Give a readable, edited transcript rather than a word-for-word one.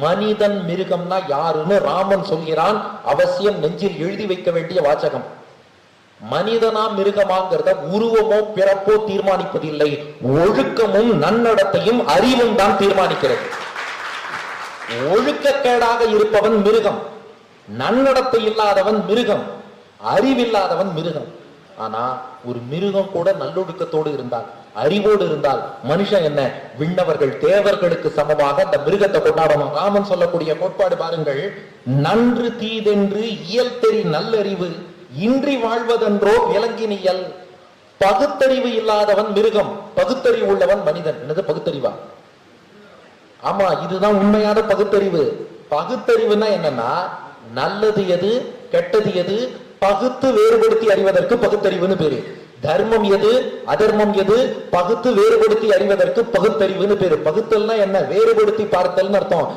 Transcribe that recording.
மனிதன் மிருகம்னா யாருன்னு ராமன் சொல்கிறான். அவசியம் நெஞ்சில் எழுதி வைக்க வேண்டிய வாசகம். மனிதனா மிருகமாங்கிறத உருவமோ பிறப்போ தீர்மானிப்பதில்லை. ஒழுக்கமும் நன்னடத்தையும் அறிவும் தான் தீர்மானிக்கிறது. ஒழுக்கக்கேடாக இருப்பவன் மிருகம், நன்னடத்தை இல்லாதவன் மிருகம், அறிவில்லாதவன் மிருகம். ஆனா ஒரு மிருகம் கூட நல்லொழுக்கத்தோடு இருந்தால், அறிவோடு இருந்தால், மனுஷன் என்ன விண்ணவர்கள் தேவர்களுக்கு சமமாக அந்த மிருகத்தை கொண்டாடணும். ராமன் சொல்லக்கூடிய கோட்பாடு பாருங்கள். நன்று தீதென்று இயல் தெரி நல்லறிவு இன்றி வாழ்வதென்றோ விலங்கினியல். பகுத்தறிவு இல்லாதவன் மிருகம், பகுத்தறிவு உள்ளவன் மனிதன். என்னது பகுத்தறிவா? ஆமா, இதுதான் உண்மையான பகுத்தறிவு. பகுத்தறிவுனா என்னன்னா, நல்லது எது கெட்டது எது பகுத்து வேறுபடுத்தி அறிவதற்கு பகுத்தறிவுன்னு பேரு. தர்மம் எது அதர்மம் எது பகுத்து வேறுபடுத்தி அறிவதற்கு பகுத்தறிவுன்னு பேரு. பகுத்தல்னா என்ன? வேறுபடுத்தி பார்த்தல்னு அர்த்தம்.